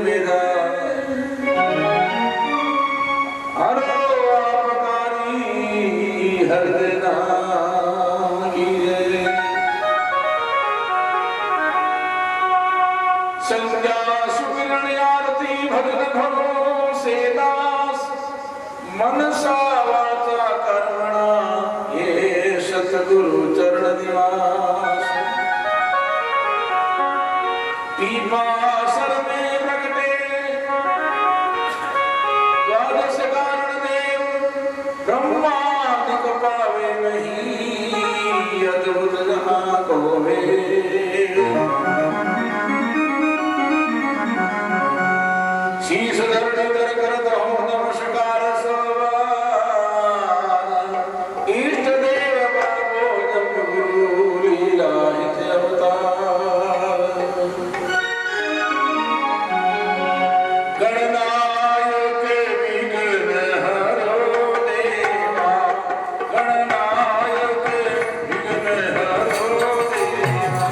मेरा हरो आपकारी हरदना कीजे संज्ञा सुमिरण आरती भजन भगो से दास मनसा वाचा कर्मणा ये सतगुरु चरण निवास पीपासर में प्रगटे द्वादश कारण देव ब्रह्मादिक पावे नहीं अद्भुत जहाँ कोवे शीश धरणी धर करत हो नमस्कार इष्ट देव बाबो जब गुरु लीला हित अवतार गणनायक विघ्न हरो देवा गणनायक विघ्न हरो देवा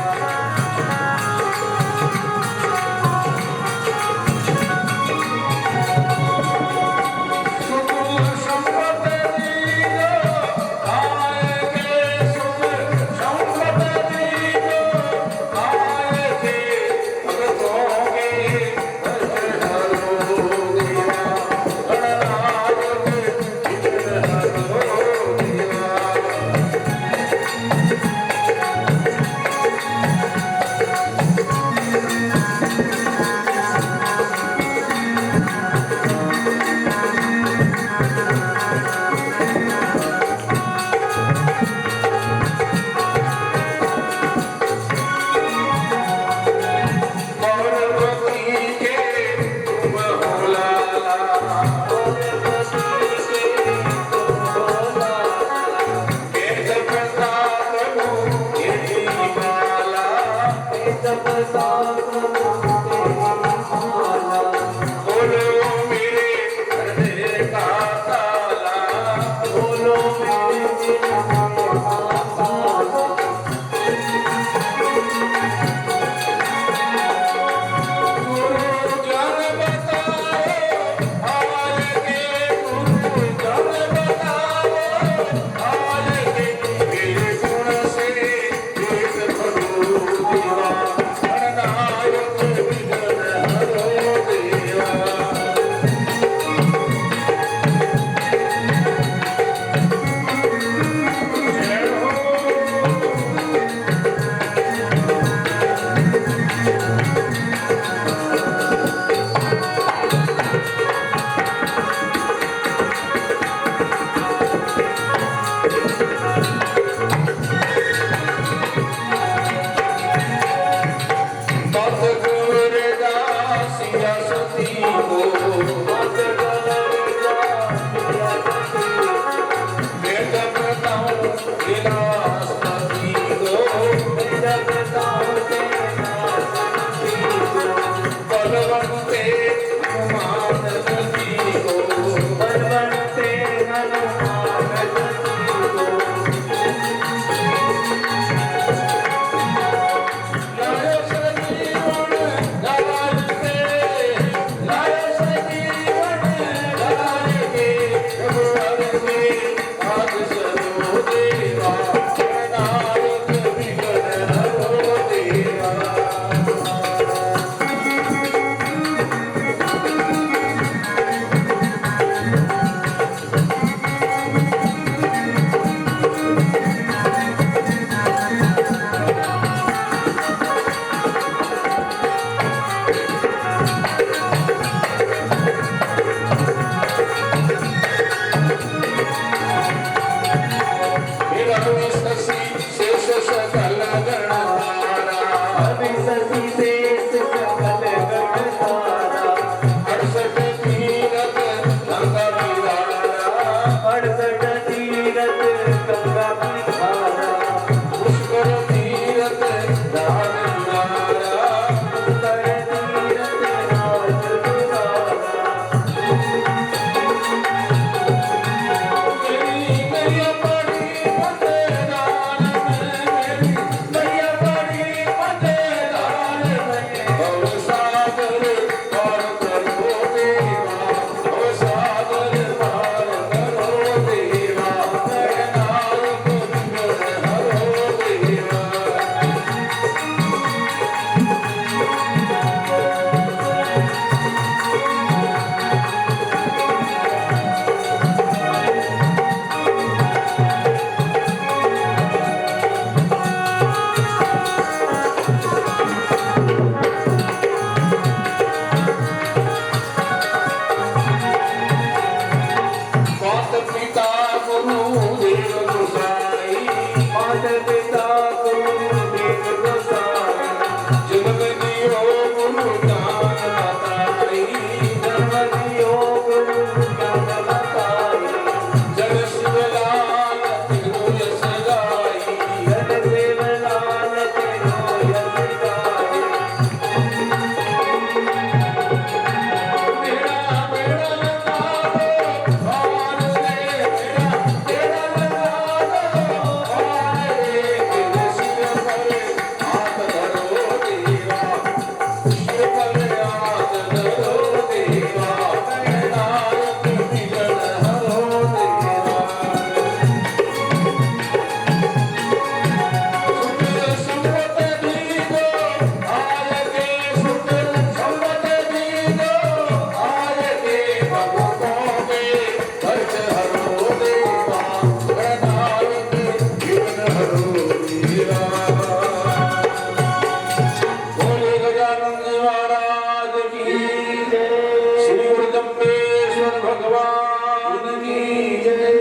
भगवान की जय।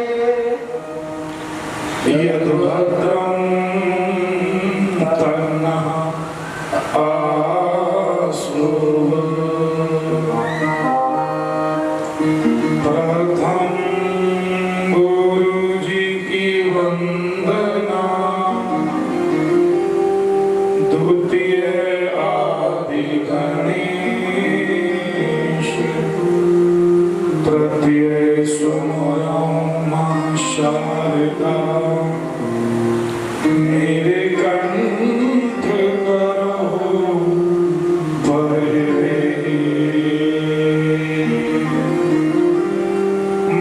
यद भद्रं तन्नः प्रथम गुरु जी की वंदना, द्वितीय आदि गणेश, तृतीय सुनो मां शारदा। मेरे कंठ करो बरवे,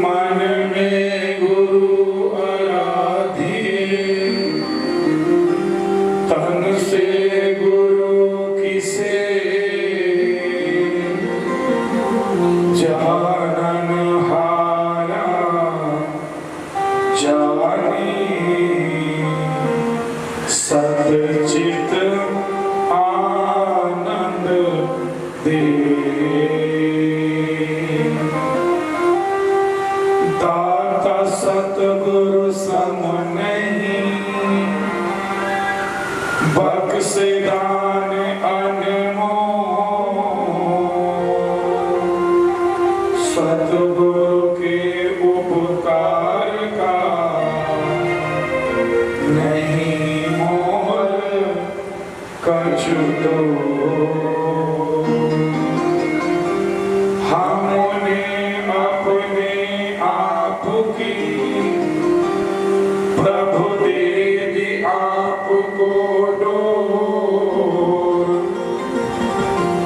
मन में गुरु आराधिए, तन से गुरु किसे जानन हारा जानी, सतचित आनंद दे। दाता सतगुरु सम नहीं, बख्शे दान अनमोल, सतगुरु के उपकार का नहीं मोल कछु दो। हमने अपने आप की प्रभु दे दी आपको डोर,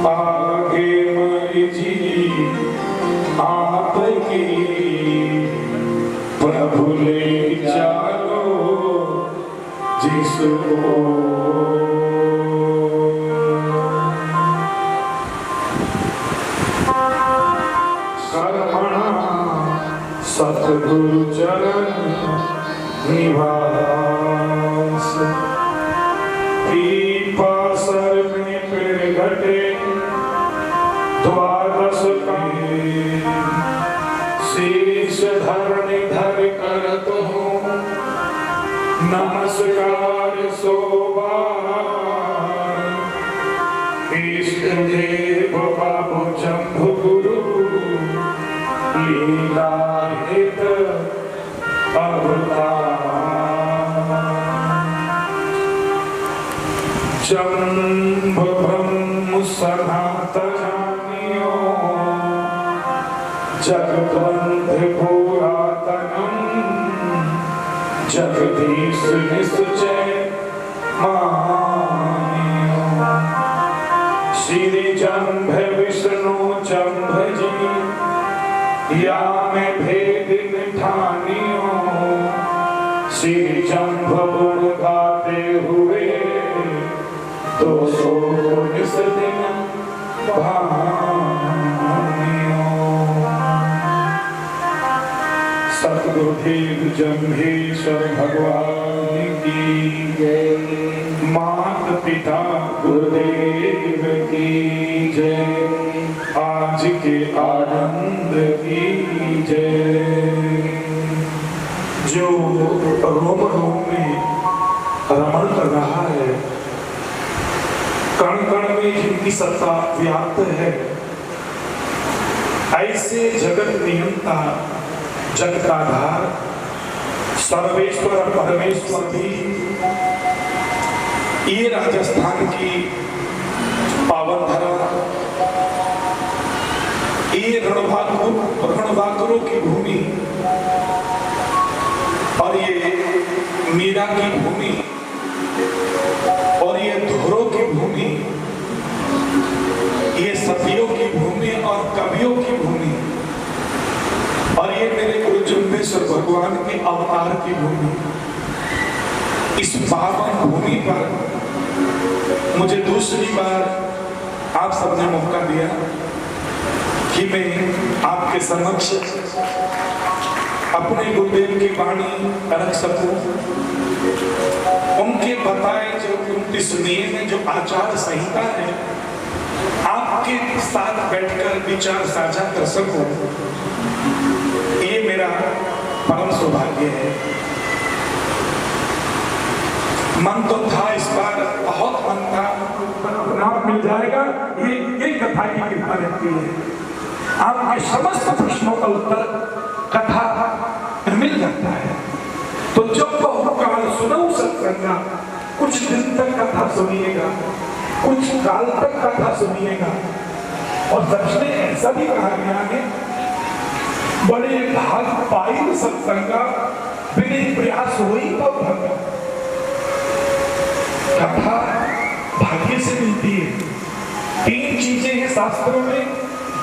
आगे मर्जी आपकी प्रभु ले चलो जिसको। सतगुरु चरण निवास, पीपासर में पेड़ घटे द्वादश कांटे, शीश धरणी धर करत हूँ नमस्कार सोबार। इष्ट देव बाबू जम्भु गुरु, लीला हित अवतार। जम्भ ब्रह्म सनातनियो, जगबंध पुरातनम, जगदीश निश्चय मानियो। श्री जम्भ विष्णु जम्भ जी, या में भेद निठानियो। श्री जम्भ गुण गाते हुए 219 दिन भानियो। सतगुरुदेव जम्भेश्वर भगवान की जय। माता पिता गुरुदेव की जय। आज के आनंद की जय। जो रोम रोम में रमण कर रहा है, कण कण में जिनकी सत्ता व्याप्त है, ऐसे जगत नियंता, जगत का आधार सर्वेश्वर और परमेश्वर भी ये राजस्थान की पावन धरा, ये रणभाकुरों की भूमि और ये मीरा की भूमि और ये धुरों की भूमि, ये सतियों की भूमि और कवियों की भूमि और ये मेरे गुरु जम्भेश्वर भगवान के अवतार की भूमि। इस पावन भूमि पर मुझे दूसरी बार आप सबने मौका दिया कि मैं आपके समक्ष अपने गुरुदेव की वाणी रख सकूं। उनके बताए जो 29 नियम में जो आचार संहिता है, आप आपके साथ बैठकर विचार साझा कर सकूं, ये मेरा परम सौभाग्य है। मन तो था इस बार, बहुत मन था, अपना आप मिल जाएगा, ये कथा की कृपा रहती है। आपके समस्त प्रश्नों का उत्तर कथा मिल जाता है। तो जब बहुकाल सुनो सत्संगा, कुछ दिन तक कथा सुनिएगा, कुछ काल तक कथा सुनिएगा। और सच में ऐसा भी कहा गया है, बड़े भाग पाई सत्संगा, बिना प्रयास हुई तो भंगा। कथा भाग्य से मिलती है। 3 चीजें हैं शास्त्रों में,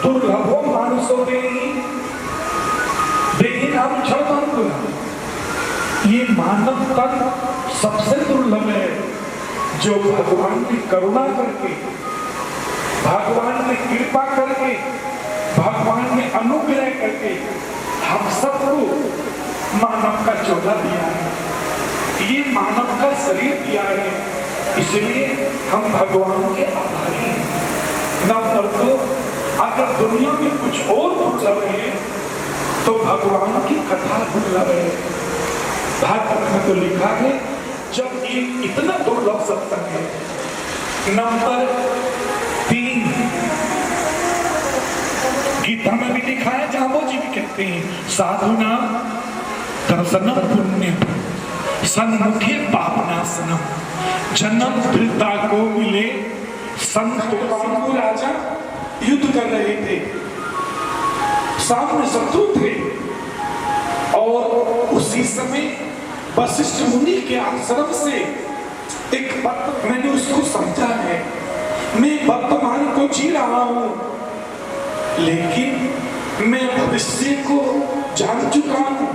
दुर्लभो मानुषो देहिनाम क्षणभंगुर। ये मानव तन सबसे दुर्लभ है, जो भगवान की करुणा करके, भगवान ने कृपा करके, भगवान ने अनुग्रह करके हम सबको मानव का चोला दिया है, ये मानव का शरीर दिया है। इसलिए हम भगवान के आभारी हैं। न तो अगर दुनिया में कुछ और दुर्लभ है तो भगवान की कथा दुर्लभ है। भागवत में तो लिखा है, जब ये इतना दुर्लभ सत्संग है। नंबर 3 गीता में भी लिखा है, जहां वो जी भी कहते हैं, साधुना दर्शनम पुण्य सन्मुखे पापनाशनम, जन्म पिता को मिले संतो। बांगू राजा युद्ध कर रहे थे, सामने शत्रु थे, और उसी समय वशिष्ठ मुनि के आश्रम से एक बात मैंने उसको समझा है। मैं वर्तमान को जी रहा हूं, लेकिन मैं भविष्य को जान चुका हूं।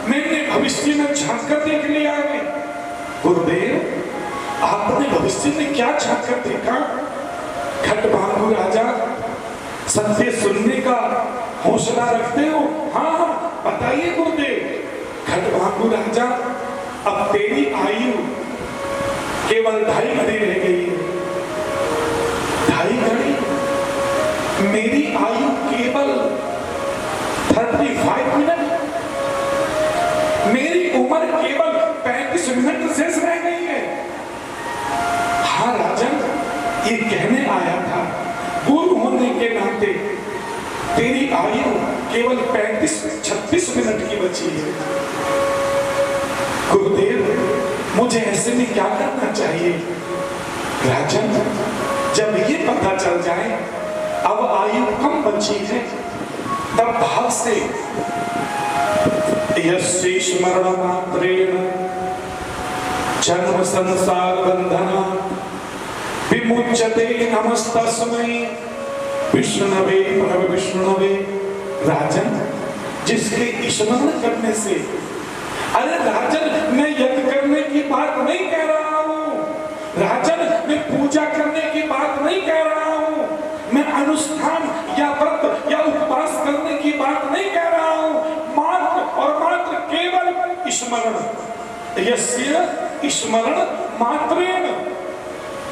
मैंने भविष्य में झांक कर देख लिया है। गुरुदेव, आपने भविष्य में क्या झांक कर देखा? खटभांगु राजा, सत्य सुनने का हौसला रखते हो? हाँ, बताइए गुरुदेव। खटभांगु राजा, अब तेरी आयु केवल 2.5 घड़ी रह गई है। 2.5 घड़ी? मेरी आयु केवल 35 मिनट, मेरी उम्र केवल 35 मिनट शेष रह गई है। हाँ राजन, ये कहने आया था, गुरु होने के नाते तेरी आयु केवल 35-36 मिनट की बची है। गुरुदेव, मुझे ऐसे में क्या करना चाहिए? राजन, जब ये पता चल जाए अब आयु कम बची है, तब भाव से यस्य स्मरण मात्रेण जन्म संसार बंधना विमुच्यते नमस्तस्मै विष्णवे प्रभ विष्णवे। राजन, जिसके स्मरण करने से, अरे राजन, मैं यज्ञ करने की बात नहीं कह रहा हूँ, राजन, मैं पूजा करने की बात नहीं कह रहा हूँ, मैं अनुष्ठान या व्रत या उपवास करने की बात नहीं कह रहा हूँ, मात्र और मात्र केवल स्मरण। यस्य स्मरण मात्रेण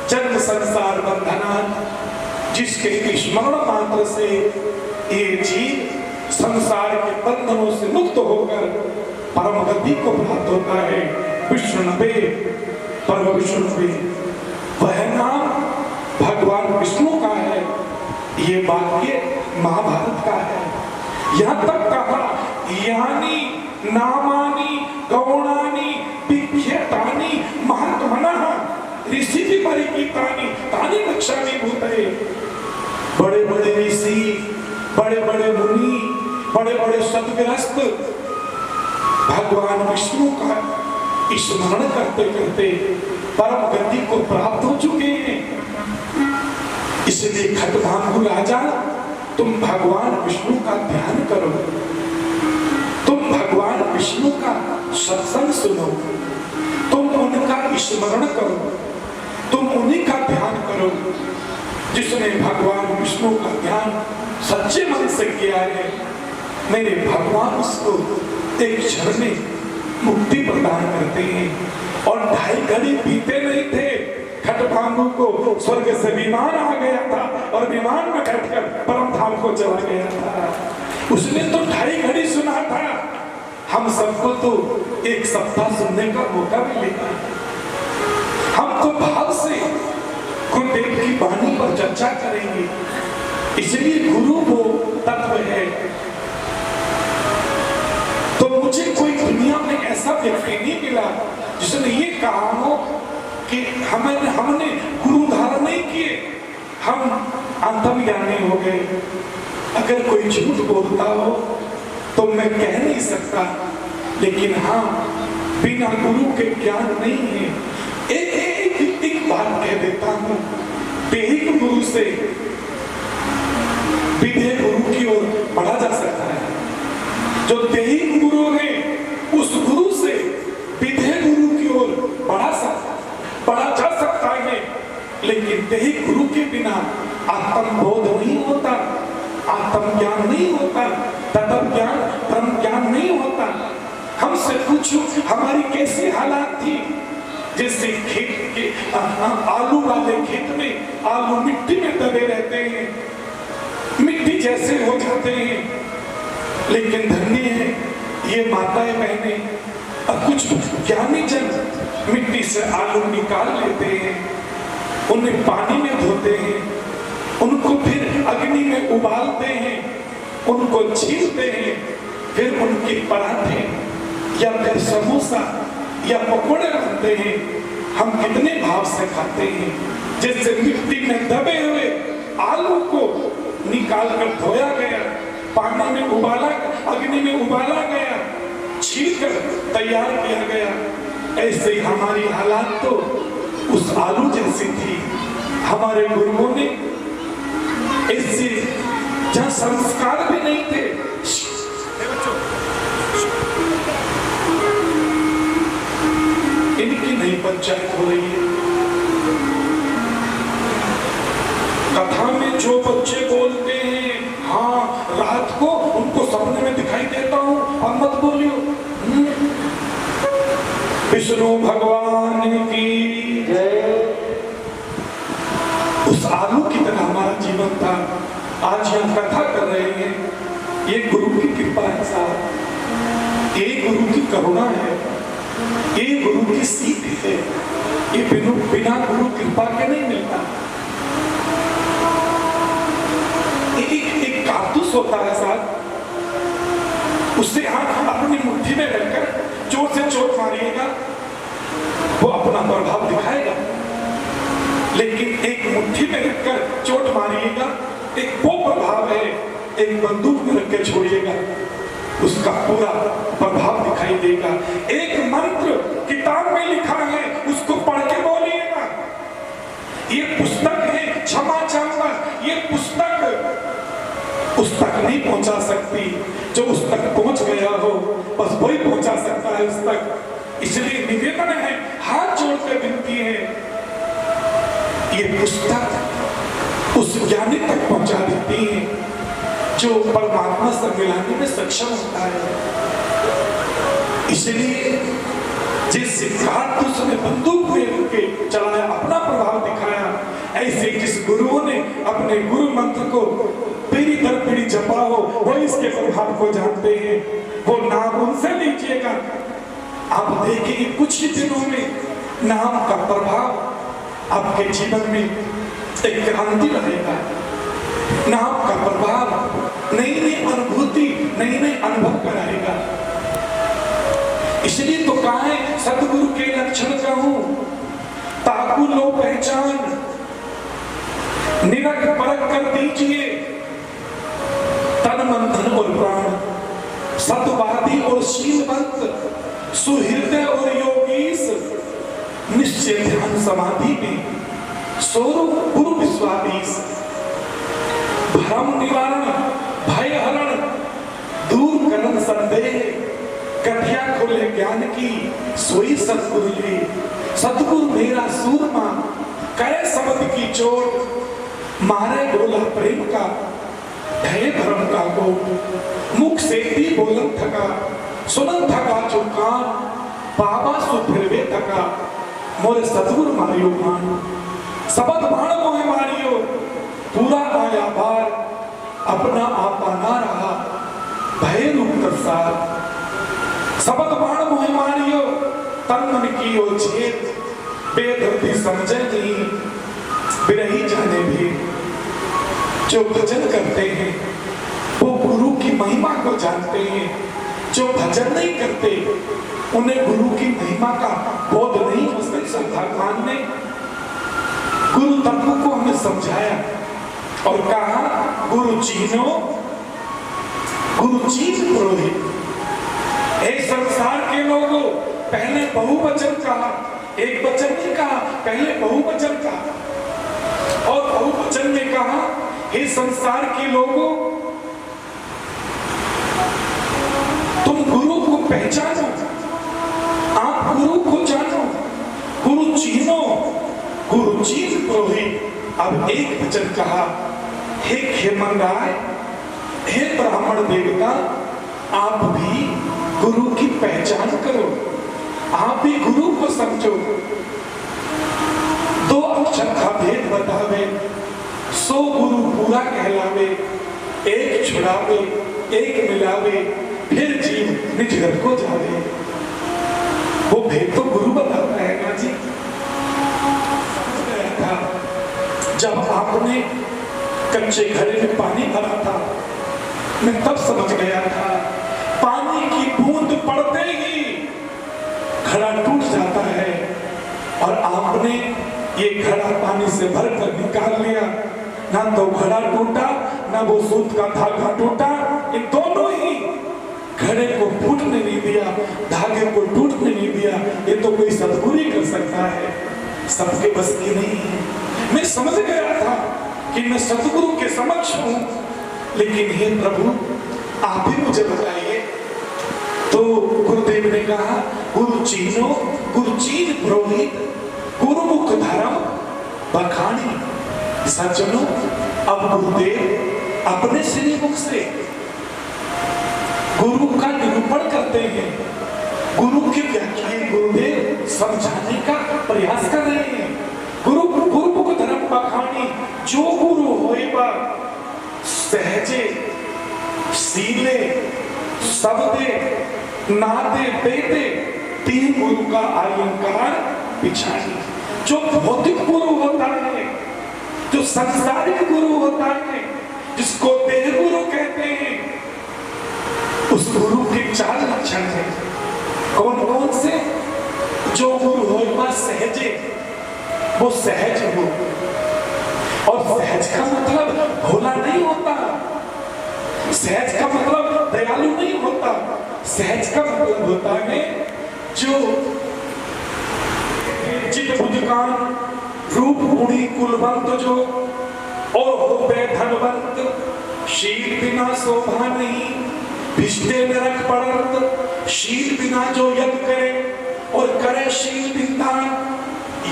जन्म संसार बंधना, जिसके स्मरण मात्र से ये जीव संसार के बंधनों से मुक्त होकर परम गति को प्राप्त होता है। विष्णुवे परम विष्णुवे, वह नाम भगवान विष्णु का है। ये वाक्य महाभारत का है। यहाँ तक कहा, यानी नामानि गौणानि विख्यातानि महात्मनः ऋषि भी परिकीर्तानि तानि रक्षामि भूतये। बड़े बड़े ऋषि, बड़े बड़े मुनि, बड़े बड़े सद्ग्रस्त भगवान विष्णु का स्मरण करते करते परम गति को प्राप्त हो चुके हैं। इसलिए खटभांगु राजा, तुम भगवान विष्णु का ध्यान करो, तुम भगवान विष्णु का सत्संग सुनो, तुम उनका स्मरण करो, तुम उन्हीं का ध्यान करो जिसने भगवान विष्णु का ध्यान सच्चे मन से किया है। मेरे भगवान उसको एक क्षण में मुक्ति प्रदान करते हैं। और 2.5 घड़ी बीते नहीं थे, खटभांगु को स्वर्ग से विमान आ गया था और विमान में बैठकर परम धाम को चला गया था। उसने तो 2.5 घड़ी सुना था, हम सबको तो 1 सप्ताह सुनने का मौका मिलेगा। हम तो भाव से गुरुदेव की वाणी पर चर्चा करेंगे, इसलिए गुरु वो तत्व है। तो मुझे कोई दुनिया में ऐसा व्यक्ति नहीं मिला जिसने ये कहा हो कि हमने गुरु धारण नहीं किए, हम अंतर्ज्ञानी हो गए। अगर कोई झूठ बोलता हो तो मैं कह नहीं सकता, लेकिन हाँ, बिना गुरु के ज्ञान नहीं है। एक बात कह देता हूँ, दैहिक गुरु से विधेय गुरु की ओर बढ़ा जा सकता है। जो दैहिक गुरु है उस गुरु से विधेय गुरु की ओर बढ़ा जा सकता है, लेकिन दैहिक गुरु के बिना आत्मबोध नहीं होता, आत्मज्ञान नहीं होता, तत्व ज्ञान ब्रह्म ज्ञान नहीं होता। हमसे पूछो हमारी कैसी हालात थी, जैसे खेत के आलू वाले खेत में आलू मिट्टी में दबे रहते हैं, मिट्टी जैसे हो जाते हैं। लेकिन धन्य है ये माताएं बहनें, अब कुछ ज्ञानी जन मिट्टी से आलू निकाल लेते हैं, उन्हें पानी में धोते हैं, उनको फिर अग्नि में उबालते हैं, उनको छीलते हैं, फिर उनके पराठे या फिर समोसा या पकोड़े बनते हैं। हम कितने भाव से खाते हैं, जैसे मिट्टी में दबे हुए आलू को निकाल कर धोया गया, पानी में उबाला, अग्नि में उबाला गया, छीलकर तैयार किया गया। ऐसे हमारी हालात तो उस आलू जैसी थी। हमारे गुरुओं ने ऐसे जहां संस्कार भी नहीं थे, इनकी नहीं पंचायत हो रही है। कथा में जो बच्चे बोलते हैं, हाँ रात को उनको सपने में दिखाई देता हूँ, अब मत बोलियो। विष्णु भगवान की जय। उस आलू की तरह हमारा जीवन था। आज हम कथा कर रहे हैं, ये गुरु की कृपा है साहब, ये गुरु की करुणा है, ये गुरु की सीख है। ये बिना गुरु कृपा के नहीं मिलता। एक कारतूस होता है साहब, उससे हाथ अपनी मुट्ठी में रखकर जोर से चोट मारिएगा, वो अपना प्रभाव दिखाएगा। लेकिन एक मुट्ठी में रखकर चोट मारिएगा, एक वो प्रभाव है। एक बंदूक में रख के छोड़िएगा, उसका पूरा प्रभाव दिखाई देगा। एक मंत्र किताब में लिखा है, उसको पढ़ के बोलिएगा। ये पुस्तक है, क्षमा चाहूंगा, ये पुस्तक उस तक नहीं पहुंचा सकती, जो उस तक पहुंच गया हो बस वही पहुंचा सकता है उस तक। इसलिए निवेदन है, हाथ जोड़कर विनती है, ये पुस्तक उस ज्ञानी तक पहुंचा देती है जो परमात्मा से मिलाने में सक्षम होता है। इसलिए जिस कारतूस ने बंदूक के चलाया, अपना प्रभाव दिखाया, ऐसे जिस गुरुओं ने अपने गुरु मंत्र को पीढ़ी दर पीढ़ी जपा हो, वो इसके प्रभाव को जानते हैं। वो नाम उनसे लीजिएगा, आप देखिए कुछ ही दिनों में नाम का प्रभाव आपके जीवन में एक क्रांति रहेगा। नाम का प्रभाव नई नई अनुभूति, नई नई अनुभव कराएगा। इसलिए तो कहा है, सदगुरु के लक्षण कहूं ताकू लो पहचान, निरख परख कर दीजिए तन मन धन और प्राण, सतवादी और शीलवंत, सुहृदय और योगीश, निश्चय ध्यान समाधि में स्वरूप गुरु विश्वादीश, भ्रम निवारण, भय हरण, दूर करन संदेह, कथिया खोले ज्ञान की सोई सतगुरु ले। सतगुरु मेरा सूरमा, करे शब्द की चोट, मारे बोला प्रेम का, ढहे भरम का कोट, मुख से भी बोलन थका, सुनन थका जो कान, बाबा सु फिरवे थका, मोरे सतगुरु मारियो भान, सबद भाण मोहे मारियो, पूरा आया बार, अपना आपा ना रहा, भय रूप दर्शार। सबद भाण मोहे मारियो, तन मन की ओ छेद, बेदर्दी समझे नहीं, बिरही जाने भी। जो भजन करते हैं, वो गुरु की महिमा को जानते हैं। जो भजन नहीं करते, उन्हें गुरु की महिमा का बोध नहीं हो सकता। भगवान ने गुरु तत्व को हमें समझाया और कहा, गुरु चीनो, गुरु चीन पुरोहित। एक संसार के लोगों, पहले बहुवचन कहा, एक वचन नहीं कहा, पहले बहुवचन कहा और बहुवचन में कहा, हे संसार के लोगों, तुम गुरु को पहचानो, आप गुरु को जानो, गुरु चीनो, गुरु चीन पुरोहित। अब एक वचन कहा, हे खेमंगाय, हे ब्राह्मण देवता, आप भी गुरु की पहचान करो, आप भी गुरु को समझो। दो अक्षर का भेद बतावे, सो गुरु पूरा कहलावे, एक छुड़ावे, एक मिलावे, फिर जीव निज घर को जावे। वो भेद तो गुरु बताता है ना जी। जब आपने कच्चे घड़े में पानी भरा था, मैं तब समझ गया था, पानी की बूंद पड़ते ही घड़ा टूट जाता है। और आपने ये घड़ा पानी से भरकर निकाल लिया, ना तो घड़ा टूटा, ना वो सूत का धागा टूटा, ये दोनों ही घड़े को फूटने नहीं दिया, धागे को टूटने नहीं दिया। ये तो कोई सद्गुरु कर सकता है, सबके बस की नहीं है। मैं समझ गया था कि मैं सतगुरु के समक्ष हूं, लेकिन हे प्रभु, आप ही मुझे बताइए। तो गुरुदेव ने कहा, गुरु चीनो, गुरु चीन पुरोहित, गुरुमुख धर्म बखानी। सज्जनों, अब गुरुदेव अपने श्रीमुख से गुरु का निरूपण करते हैं, गुरु की व्याख्या गुरुदेव समझाने का प्रयास कर रहे हैं। गुरुमुख धर्म बखानी, जो गुरु होएगा सहजे, सीले, सबदे, नादे, बेदे, तीन गुरु का अलंकार पिछाड़ी। जो भौतिक गुरु होता है, जो संसारिक गुरु होता है, जिसको देह गुरु कहते हैं, उस गुरु के चार लक्षण हैं। कौन कौन से? जो गुरु होगा सहजे, वो सहज हो। और सहज का मतलब भोला नहीं होता, सहज का मतलब दयालु नहीं होता, सहज का मतलब होता है जो चित भुजकान, रूप गुणी कुलवंत जो, और हो बे धनवंत, शील बिना शोभा नहीं, भिष्टे नरक पड़त। शील बिना जो यज्ञ करे और करे शील बिन दान,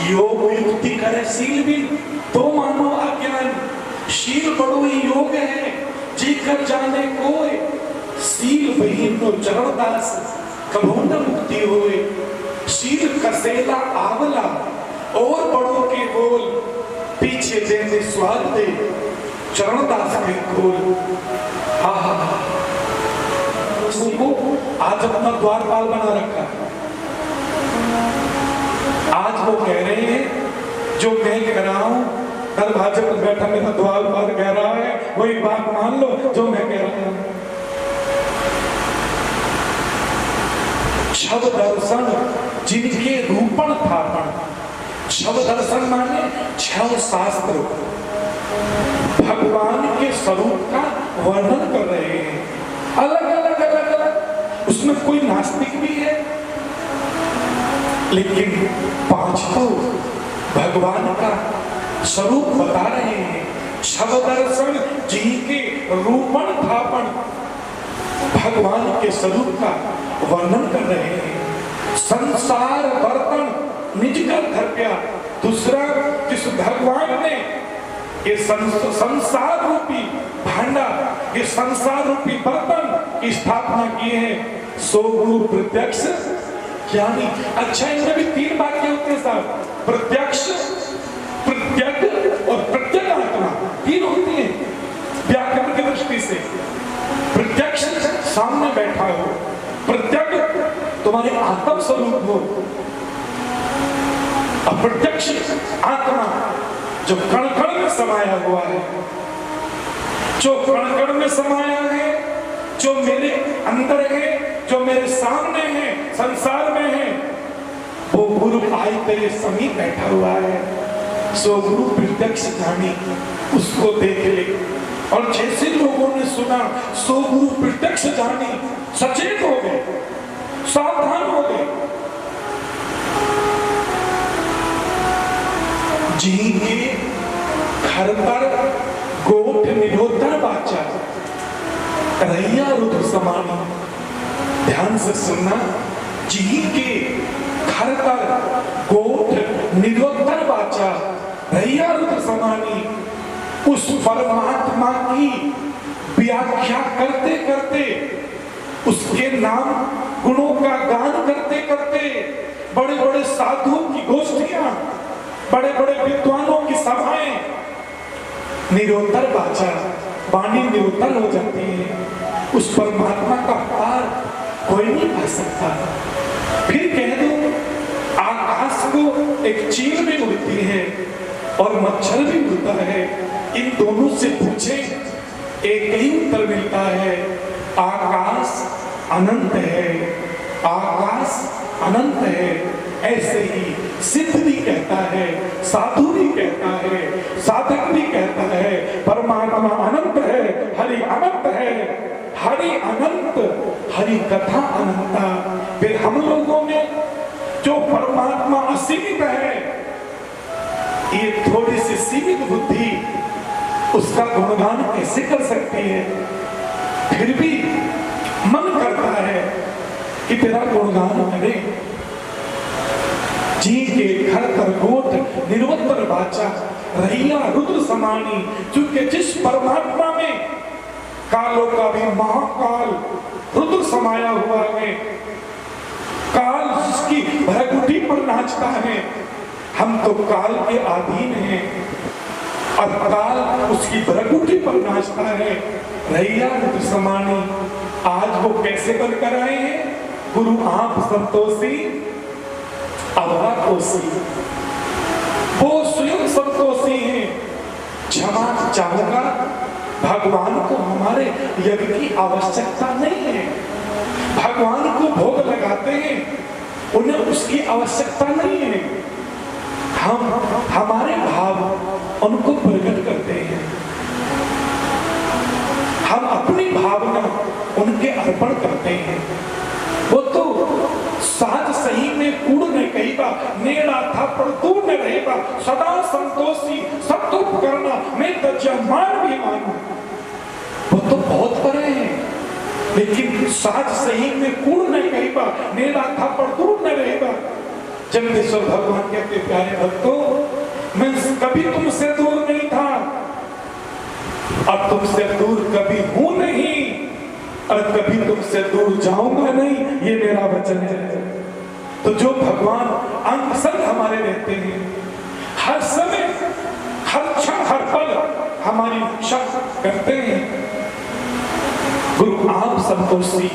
योग युक्ति करे शील बिन, तो मानो अज्ञान। शील बड़ो ही योग है, जी कर जाने कोई, शील बहीन नो चरण दास, कभू न मुक्ति होए। शील कसेला आवला, और बड़ों के बोल, पीछे देने स्वाद दे, चरण दास के खोल। को आज अपना द्वारपाल बना रखा है। आज वो कह रहे हैं, जो मैं कह रहा हूं, दरवाजे पर बैठा मेरा द्वारपाल कह रहा है, वही बात मान लो जो मैं कह रहा हूं। शब्द दर्शन जिनके रूपण थापण, शब्द दर्शन माने छह शास्त्र भगवान के स्वरूप का वर्णन कर रहे हैं, अलग अलग अलग अलग। उसमें कोई नास्तिक भी है, लेकिन पांच तो भगवान का स्वरूप बता रहे हैं। शब्द दर्शन जिनके रूपण थापण भगवान के स्वरूप का वर्णन कर रहे हैं। संसार बर्तन निज कर धर्या, दूसरा जिस भगवान ने ये संसार रूपी भांडा, ये संसार रूपी बर्तन की स्थापना की है, सो गुरु प्रत्यक्ष ज्ञानी। अच्छा, इनमें भी 3 वाक्य होते हैं साहब, प्रत्यक्ष, प्रत्यक और प्रत्यगात्मा, 3 होती हैं व्याकरण की दृष्टि से। प्रत्यक्ष सामने बैठा हो, प्रत्यक तुम्हारे आत्म स्वरूप हो, अप्रत्यक्ष आत्मा जो कण कण में समाया हुआ है, जो कण कण में समाया है, जो मेरे अंदर है, जो मेरे सामने है, संसार में है, वो गुरु आई तेरे समीप बैठा हुआ है। सो गुरु प्रत्यक्ष जानी, उसको देख ले। और जैसे लोगों ने सुना सो गुरु प्रत्यक्ष जानी, सचेत हो गए, सावधान हो गए। जी के घर पर गोठ निरोधन बाचा, रैया रुद्र समानी। ध्यान से सुनना, जी के घर पर गोठ निरोधन बाचा, रैया रुद्र समानी। उस परमात्मा की व्याख्या करते करते, उसके नाम गुणों का गान करते करते, बड़े बड़े साधुओं की गोष्ठियां, बड़े बड़े विद्वानों की सभाएं, निरोत्तर बाचा, वाणी निरोत्तर हो जाती है। उस परमात्मा का पार कोई नहीं पा सकता। फिर कह दो आकाश को एक चील भी उड़ती है और मच्छर भी उड़ता है, इन दोनों से पूछे एक ही उत्तर मिलता है, आकाश अनंत है, आकाश अनंत है। ऐसे ही सिद्ध भी कहता है, साधु भी कहता है, साधक भी कहता है, परमात्मा अनंत है, हरि अनंत है, हरि अनंत, हरि कथा अनंता। फिर हम लोगों में जो परमात्मा असीमित है, ये थोड़ी सी सीमित बुद्धि उसका गुणगान कैसे कर सकती है? फिर भी मन करता है कि तेरा गुणगान करें। जी के घर पर गोठ निरोत्तर बाचा, रैया रुद्र समानी। चूंकि जिस परमात्मा में कालों का भी महाकाल रुद्र समाया हुआ है, काल जिसकी भरगुटी पर नाचता है, हम तो काल के अधीन हैं और काल उसकी भरगुटी पर नाचता है। रैया रुद्र समानी। आज वो कैसे बनकर आए हैं? गुरु आप संतोषी अवरा कोसी, वो स्वयं संतोषी हैं। क्षमा चाहूंगा, भगवान को हमारे यज्ञ की आवश्यकता नहीं है। भगवान को भोग लगाते हैं, उन्हें उसकी आवश्यकता नहीं है। हम हमारे भाव उनको प्रकट करते हैं, हम अपनी भावना उनके अर्पण करते हैं। वो तो साज सही में कूड़ ने कहीबा, नेड़ा था पर दूर न रहेगा, सदा संतोषी सब तो करना मैं तज्जा मार भी मानू। वो तो बहुत परे हैं, लेकिन साज सही में कूड़ ने कहीबा, नेड़ा था पर दूर न रहेगा। जगदीश्वर भगवान कहते, प्यारे भक्तों, मैं कभी तुमसे दूर नहीं था और तुमसे दूर कभी हूं नहीं और कभी तुमसे दूर जाऊंगा नहीं, ये मेरा वचन है। तो जो भगवान अंग संग हमारे रहते हैं, हर समय हर क्षण हर पल हमारी रक्षा करते हैं। गुरु आप संतोषी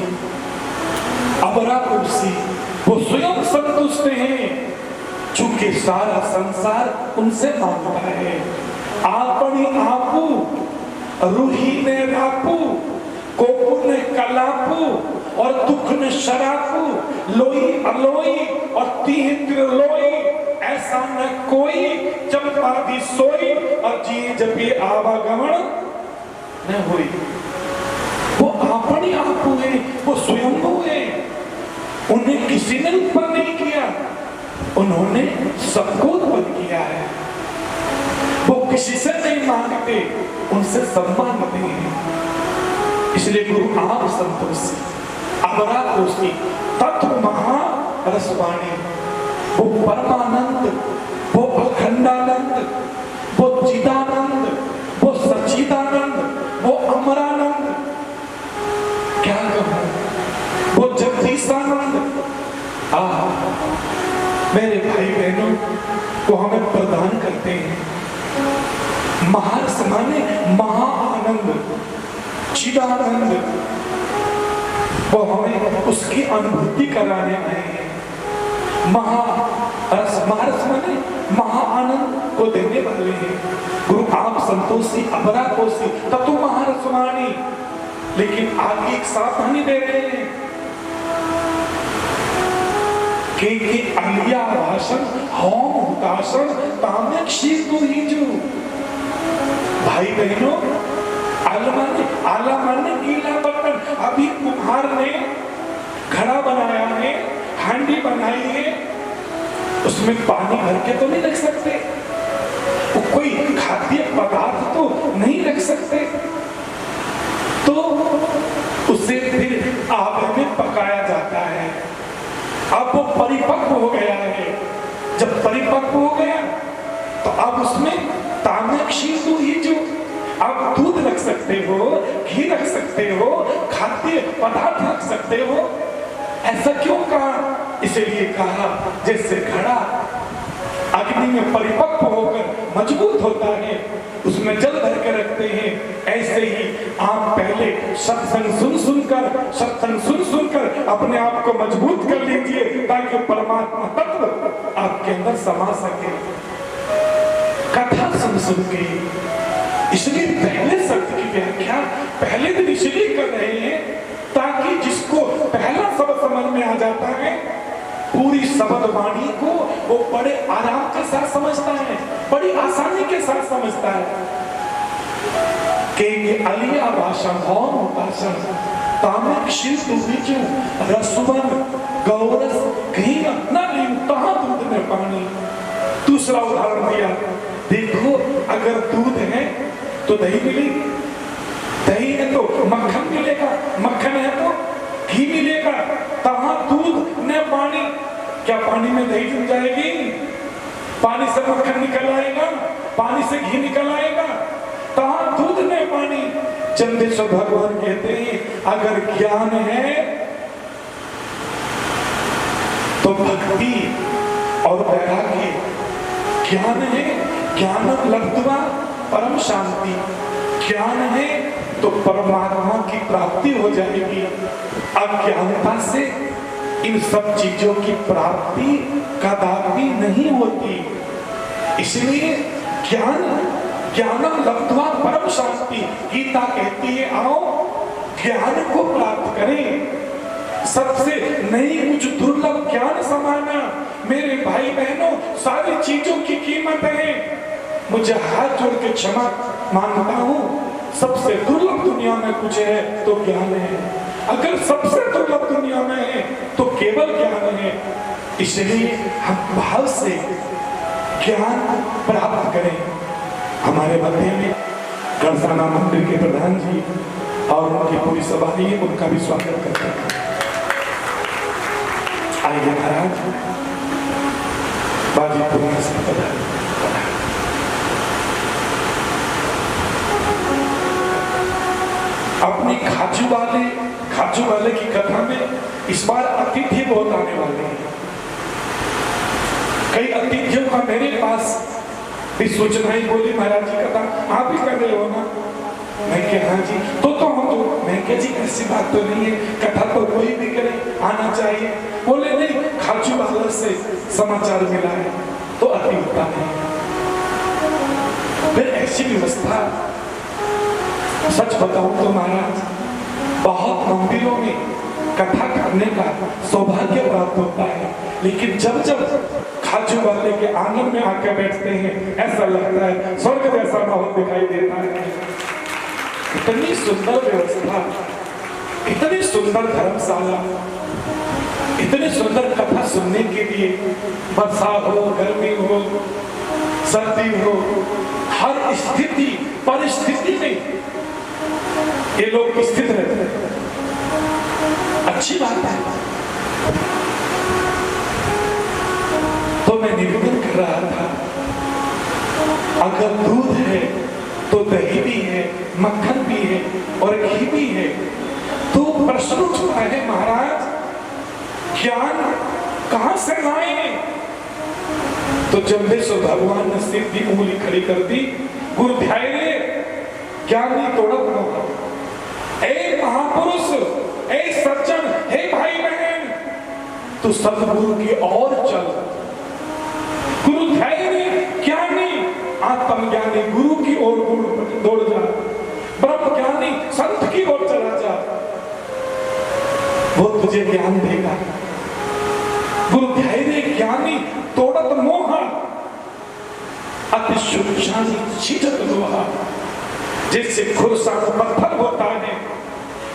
अबरा कुर्सी, वो स्वयं संतुष्ट हैं, चूंकि सारा संसार उनसे मांगता है। आपनी आपू रूही ने रापू, कोपु ने कलापू और दुख ने शरापू, लोई अलोई और तीह त्रिलोई, ऐसा न कोई चंपा भी सोई और जी जपे आवागमन न हुई। वो अपनी आपू है, वो स्वयंभू है, उन्हें किसी ने उत्पन्न नहीं किया, उन्होंने सबको उत्पन्न किया है। वो किसी से नहीं मांगते, उनसे सब मांगते हैं। इसलिए गुरु आप संतोषी अबरा कोसी तत्व महा रसवाणी, वो परमानंद, वो अखंडानंद, वो चिदानंद, वो सच्चिदानंद, वो अमरानंद, क्या कहूं, वो जगदीशानंद। मेरे भाई बहनों को हमें प्रदान करते हैं। महारस माने महा आनंद, चिदानंद, वो हमें उसकी अनुभूति कराने आए हैं। महारस माने महा आनंद को देने वाले हैं। गुरु आप संतोषी अबरा कोसी तब तो महारस वाणी, लेकिन आगे एक सावधानी दे रहे हैं कि अलिया भाषण होम हुतासन ताम्य क्षीर तू ही जो। भाई बहनों, आला माने गीला बर्तन। अभी कुम्हार ने घड़ा बनाया है, हांडी बनाई है, उसमें पानी भर के तो नहीं रख सकते, वो कोई खाद्य पदार्थ तो नहीं रख सकते, तो उसे फिर आग में पकाया जाता है। अब वो परिपक्व हो गया है। जब परिपक्व हो गया तो अब उसमें ताम्य क्षीर तू ही जो। आप दूध रख सकते हो, घी रख सकते हो, खाद्य पदार्थ रख सकते हो। ऐसा क्यों कहा? इसलिए कहा जैसे घड़ा अग्नि में परिपक्व होकर मजबूत होता है, उसमें जल भर के रखते हैं, ऐसे ही आप पहले सत्संग सुन सुनकर अपने आप को मजबूत कर लीजिए, ताकि परमात्मा तत्व आपके अंदर समा सके। कथा सुन के, इसलिए पहले शब्द की व्याख्या पहले दिन इसलिए कर रहे हैं ताकि जिसको पहला शब्द समझ में आ जाता है, पूरी शब्द वाणी को वो बड़े आराम के साथ समझता है, बड़ी आसानी के साथ समझता है। कि अलिया भाषण होम भाषण ताम्य क्षीर तू ही जो। रसवन गौरस घी न लीन तहाँ दूध में पानी। दूसरा उदाहरण दिया, देखो अगर दूध है तो दही मिलेगी, दही है तो मक्खन मिलेगा, मक्खन है तो घी मिलेगा। तहाँ दूध न पानी, क्या पानी में दही जम जाएगी? पानी से मक्खन निकल आएगा, पानी से घी निकल आएगा। तहाँ दूध न पानी। चंदेश्वर भगवान कहते हैं अगर ज्ञान है तो भक्ति और वैराग्य। ज्ञान है, ज्ञानम लब्ध्वा परम शांति। ज्ञान है तो परमात्मा की प्राप्ति हो जाएगी। अज्ञानता से इन सब चीजों की प्राप्ति कदापि नहीं होती। इसलिए ज्ञानम लब्ध्वा परम शांति। गीता कहती है आओ ज्ञान को प्राप्त करें। सबसे नहीं कुछ दुर्लभ ज्ञान समाना। मेरे भाई बहनों, सारी चीजों की कीमत है। मुझे हाथ जोड़ के क्षमा मांगता हूँ, सबसे दुर्लभ दुनिया में कुछ है तो ज्ञान है। अगर सबसे दुर्लभ दुनिया में है तो केवल ज्ञान है। इसलिए हम भाव से ज्ञान प्राप्त करें। हमारे मध्य में गणसाना मंदिर के प्रधान जी और उनकी पूरी सभा है, उनका भी स्वागत करते हैं। आइए महाराज, बाजीपुर में से पधारें। अपनी खाजू वाले की कथा में इस बार अतिथि बहुत आने वाले हैं। कई अतिथियों का मेरे पास भी सूचनाएं बोली, महाराज जी कथा आप ही कर रहे हो ना? मैं क्या हाँ जी, तो हम तो मैं क्या जी ऐसी बात तो नहीं है, कथा तो कोई भी करे, आना चाहिए। बोले नहीं, खाजू वाले से समाचार मिला है तो अति उत्तम है। फिर ऐसी व्यवस्था, सच बताऊं तो महाराज बहुत मंदिरों में कथा करने का सौभाग्य प्राप्त होता है, लेकिन जब खाजू वाले के आंगन में आकर बैठते हैं ऐसा लगता है स्वर्ग जैसा माहौल दिखाई देता है। इतनी सुंदर व्यवस्था, इतनी सुंदर धर्मशाला, इतनी सुंदर कथा सुनने के लिए बरसात हो, गर्मी हो, सर्दी हो, हर स्थिति परिस्थिति में ये लोग स्थित रहते हैं। अच्छी बात है। तो मैं निवेदन कर रहा था, अगर दूध है तो दही भी है, मक्खन भी है और घी भी है, तो प्रश्न उठता है महाराज ज्ञान कहां से लाए? तो जम्बेश्वर भगवान ने सीधी उंगली खड़ी कर दी, गुरु ध्याय रे ज्ञानी तोड़त मोह। ए महापुरुष, ए सज्जन, हे भाई बहन, तू सतगुरु की ओर चल। गुरु ध्याय रे ज्ञानी, आत्मज्ञानी गुरु की ओर दौड़ जा, ब्रह्म ज्ञानी संत की ओर चला जा, वो तुझे ज्ञान देगा। गुरु ध्याय रे ज्ञानी तोड़त मोहा, अति शुभानी चीजत लोहा। जैसे खुरसान पत्थर होता है,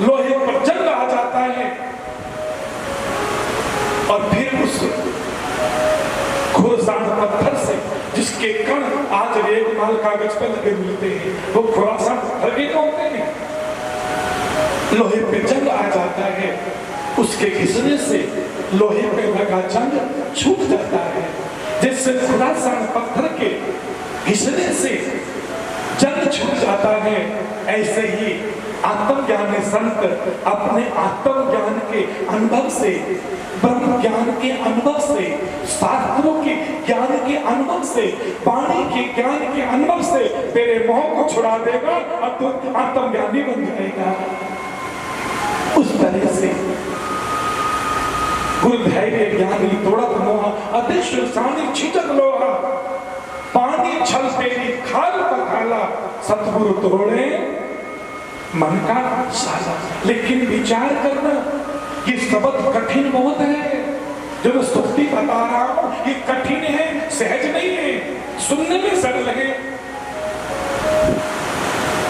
लोहे पर जंग आ जाता है, और फिर उस खुरसान पत्थर से जिसके कण आज रेगमाल कागज पर लगे मिलते हैं, वो खुरासान पत्थर के होते हैं। लोहे पे जंग आ जाता है, उसके घिसने से लोहे पे लगा जंग छूट जाता है। जैसे खुरासान पत्थर के घिसने से जंग छूट जाता है, ऐसे ही आत्मज्ञानी संत अपने आत्मज्ञान के अनुभव से, ब्रह्म ज्ञान के अनुभव से, शास्त्रों के ज्ञान के अनुभव से, वाणी के ज्ञान के अनुभव से तेरे मोह को छुड़ा देगा और तू आत्मज्ञानी बन जाएगा। उस तरह से गुरु धैर्य ज्ञानी तोड़त मोह, अति शुभानी चीजत लोहा। पानी छल तेरी खाल पखाला, सतगुरु तोड़े मन का साला। लेकिन विचार करना, ये शब्द कठिन बहुत है, जो मैं स्तुति बता रहा हूं, ये कठिन है, सहज नहीं है, सुनने में सरल है।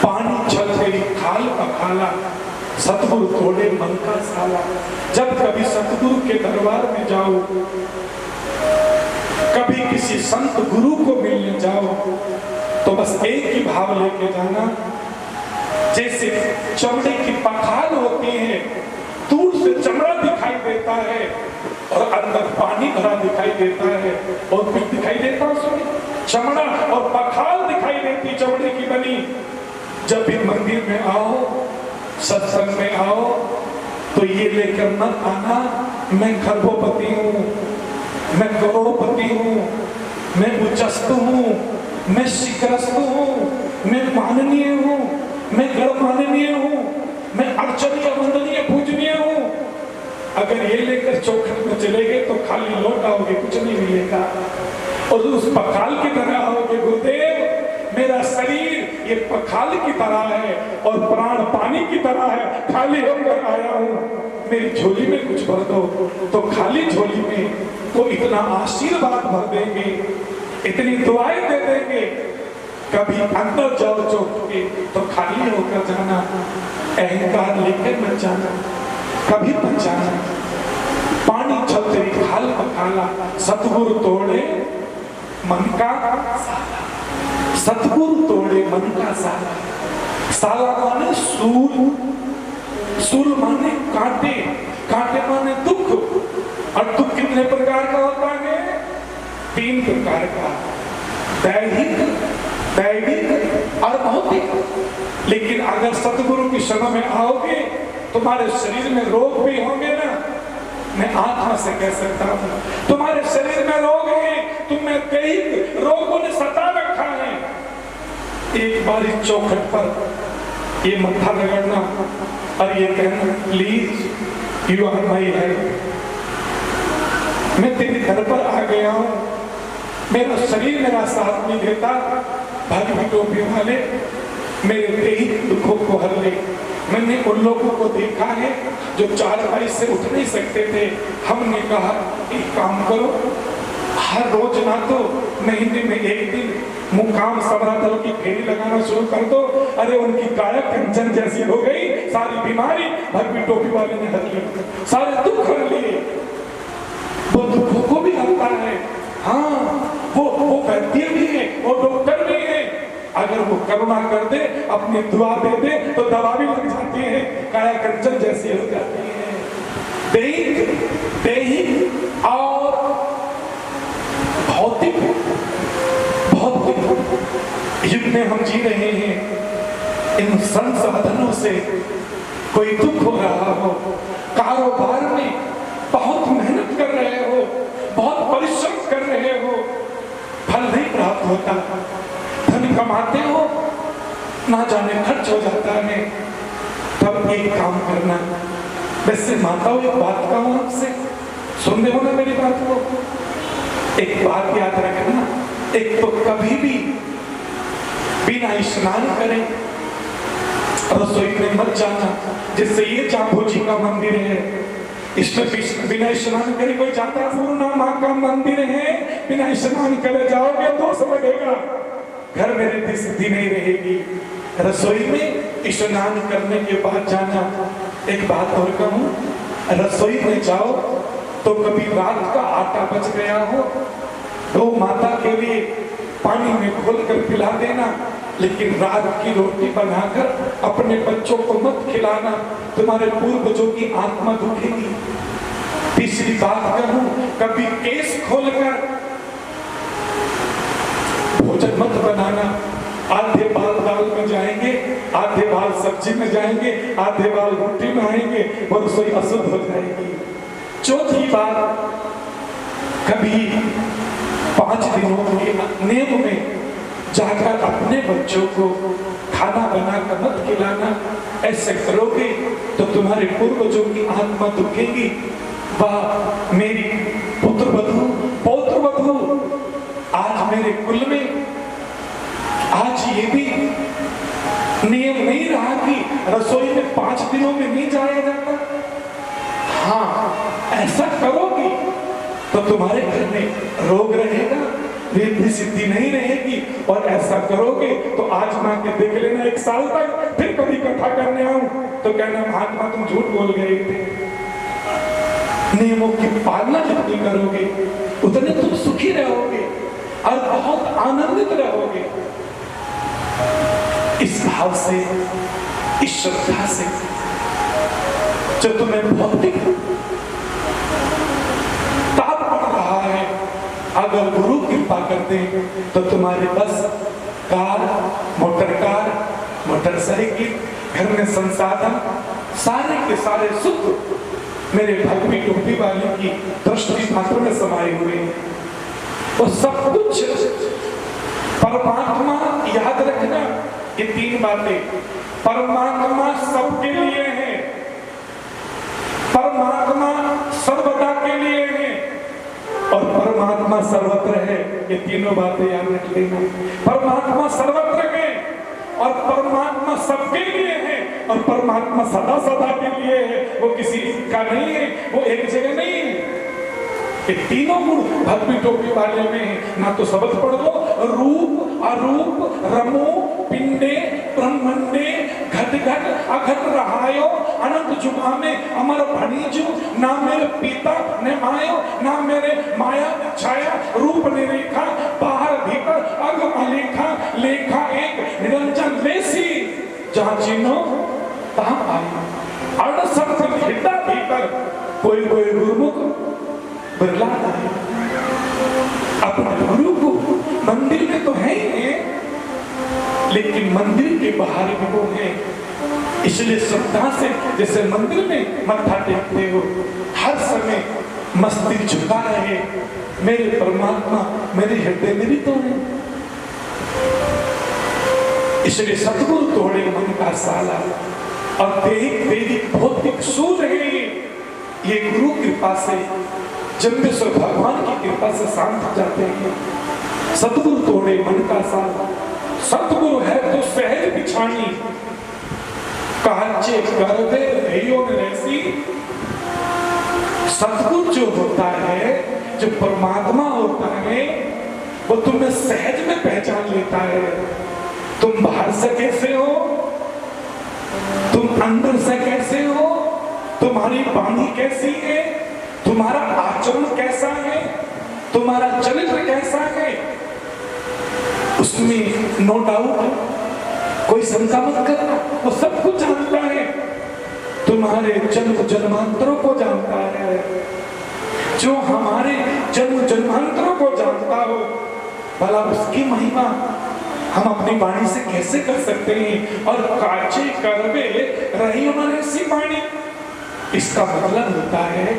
पानी छल तेरी खाल पखाला, सतगुरु तोड़े मन का साला। जब कभी सतगुरु के दरबार में जाओ, कभी किसी संत गुरु को मिलने जाओ, तो बस एक ही भाव लेके जाना। जैसे चमड़े की पखाल होती है, दूर से चमड़ा दिखाई देता है और अंदर पानी भरा दिखाई देता है, और कुछ दिखाई देता उसमें, चमड़ा और पखाल दिखाई देती चमड़े की बनी। जब भी मंदिर में आओ, सत्संग में आओ, तो ये लेकर मत आना मैं खरबोपति हूँ, मैं करोड़पति हूँ, मैं उच्चस्त हूँ, मैं शिखरस्त हूँ, मैं माननीय हूँ, मैं गणमाननीय हूँ, मैं अर्चनीय वंदनीय पूजनीय हूँ। अगर ये लेकर चौखट में चले गए तो खाली लौट आओगे, कुछ नहीं मिलेगा। और उस पखाल की तरह आओगे, गुरुदेव मेरा शरीर ये पखाल की तरह है और प्राण पानी की तरह है, खाली होकर आया हूँ, मेरी झोली में कुछ भर दो। तो खाली झोली में वो इतना आशीर्वाद भर देंगे, इतनी दुआएं दे देंगे। कभी अंदर जाओ चौक के तो खाली होकर जाना, अहंकार लेकर मत जाना, कभी मत जाना। पानी छल तेरी खाल पखाला, सतगुरु तोड़े मन का साला। सतगुरु तोड़े मन का साला। साला माने सूल, सूल माने कांटे, कांटे माने दुख। और दुख कितने प्रकार का होता है? 3 प्रकार का, दैहिक, दैविक और भौतिक। लेकिन अगर सतगुरु की शरण में आओगे, तुम्हारे शरीर में रोग भी होंगे ना, मैं आत्मा से कह सकता हूँ, तुम्हारे शरीर में रोग है, तुम्हें कई रोगों ने सता रखा है। एक बार इस चौखट पर ये मत्था रगड़ना और ये कहना, please you are my help, मैं तेरे घर पर आ गया हूँ, मेरा शरीर मेरा साथ नहीं देता, भाई टोपी वाले मेरे कई दुखों को हर ले। मैंने उन लोगों को देखा है जो 4 पैर से उठ नहीं सकते थे। हमने कहा एक काम करो, हर रोज ना तो महीने में 1 दिन मुकाम सभा दल की फेरी लगाना शुरू कर दो। अरे उनकी काया कंचन जैसी हो गई, सारी बीमारी भगवी टोपी वाले ने हर ली, सारे दुख हर लिए। वो दुखों को भी हरता है, हाँ वो वैद्य भी है, वो डॉक्टर भी है। अगर वो करुणा कर दे, अपनी दुआ दे दे, तो दवा भी लग जाती है, काया कंचन जैसी हो जाती है। दैहिक और भौतिक युग में हम जी रहे हैं। इन संसाधनों से कोई दुख हो रहा हो, कारोबार में बहुत मेहनत कर रहे हो, बहुत परिश्रम कर रहे हो, होता। धन कमाते हो, ना जाने खर्च हो जाता है। तब एक काम करना, वैसे माताओं एक बात कहूं आपसे, सुन रहे हो ना मेरी बात को? एक बात याद रखना, एक तो कभी भी बिना स्नान करें रसोई में मत जाना। जिससे ये जांबू जी का मंदिर है, इसमें बिना स्नान करे कोई जाता? पूर्णा माँ का मंदिर है, बिना स्नान करे जाओगे दोष लगेगा, घर में रिद्धि सिद्धि नहीं रहेगी। रसोई में स्नान करने के बाद जाना। एक बात और कहूं, रसोई में जाओ तो कभी रात का आटा बच गया हो, गौ माता के लिए पानी में घोलकर पिला देना, लेकिन रात की रोटी बनाकर अपने बच्चों को मत खिलाना, तुम्हारे पूर्वजों की आत्मा दुखेगी। तीसरी बात कहूं, कभी केस खोलकर भोजन मत बनाना। आधे बाल दाल में जाएंगे, आधे बाल सब्जी में जाएंगे, आधे बाल रोटी में आएंगे, और रसोई अशुद्ध हो जाएगी। चौथी बात, कभी 5 दिनों के नियम में जाकर अपने बच्चों को खाना बनाकर मत खिलाना। ऐसे करोगे तो तुम्हारे पूर्वजों की आत्मा दुखेगी। वाह मेरी पुत्र वधू, पौत्र वधू, आज मेरे कुल में आज ये भी नियम नहीं रहा कि रसोई में 5 दिनों में नहीं जाया जाता। हाँ, ऐसा करोगी तो तुम्हारे घर में रोग रहेगा, रिद्धि सिद्धि नहीं रहेगी। और ऐसा करोगे तो आज मां के देख लेना 1 साल तक, फिर कभी कथा करने आऊं तो कहना महात्मा तुम झूठ बोल गए थे। नियमों की पालना जितनी करोगे उतने तुम सुखी रहोगे और बहुत आनंदित रहोगे। इस भाव से, इस श्रद्धा से, जो तुम्हें भौतिक ताप पड़ रहा है, अगर गुरु कृपा करते तो तुम्हारे बस कार, मोटरसाइकिल, घर में संसाधन सारे के सारे सुख मेरे भगवी टोपी वाले की दृष्टि मात्र में समाये हुए हैं। और सब कुछ परमात्मा, याद रखना ये 3 बातें, परमात्मा सबके लिए है, परमात्मा सर्वदा के लिए है, और परमात्मा सर्वत्र है। ये तीनों बातें याद रख लेना। परमात्मा सर्वत्र है, और परमात्मा सबके लिए है, और परमात्मा सदा सदा के लिए है। वो किसी का नहीं है, वो एक जगह नहीं है। ये तीनों गुण भक्ति टोपी वाले में है। ना तो शब्द पढ़ लो, रूप अरूप रमो पिंडे ब्रह्मंडे घट घट अघट रहायो अनंत जुगा में अमर भणिजु, ना मेरे पिता ने मायो, ना मेरे माया छाया, रूप निरेखा बाहर भीतर अग अलेखा, लेखा एक निरंजन लेसी, जहां चिन्हो तहां पायो। अड़सठ घंटा भीतर कोई कोई गुरुमुख बिरला है। अपने गुरु को मंदिर में तो है ही है, लेकिन मंदिर के बाहर भी वो है। इसलिए श्रद्धा से जैसे मंदिर में मत्था टेकते हो, हर समय मस्तिष्क झुका रहे, मेरे परमात्मा मेरे हृदय में भी तो है। इसलिए सतगुरु तोड़े मन का साला, और देहिक भौतिक सूझ रहे ये गुरु कृपा से, जम्बेश्वर भगवान की कृपा से शांत हो जाते हैं। सतगुरु तोड़े मन का साला, सतगुरु है तो सहज बिछानी, कांचे करदे रहियो नैसी। सतगुरु जो होता है, जो परमात्मा होता है, वो तुम्हें सहज में पहचान लेता है। तुम बाहर से कैसे हो, तुम अंदर से कैसे हो, तुम्हारी वाणी कैसी है, तुम्हारा आचरण कैसा है, तुम्हारा चरित्र कैसा है, उसमें नो डाउट कोई शंका मत करना। वो सब कुछ जानता है, तुम्हारे जन्म जन्मांतरों को जानता है। जो हमारे जन्म जन्मांतरों को जानता हो, भला उसकी महिमा हम अपनी वाणी से कैसे कर सकते हैं। और काचे करवे रही उन्होंने सी वाणी, इसका मतलब होता है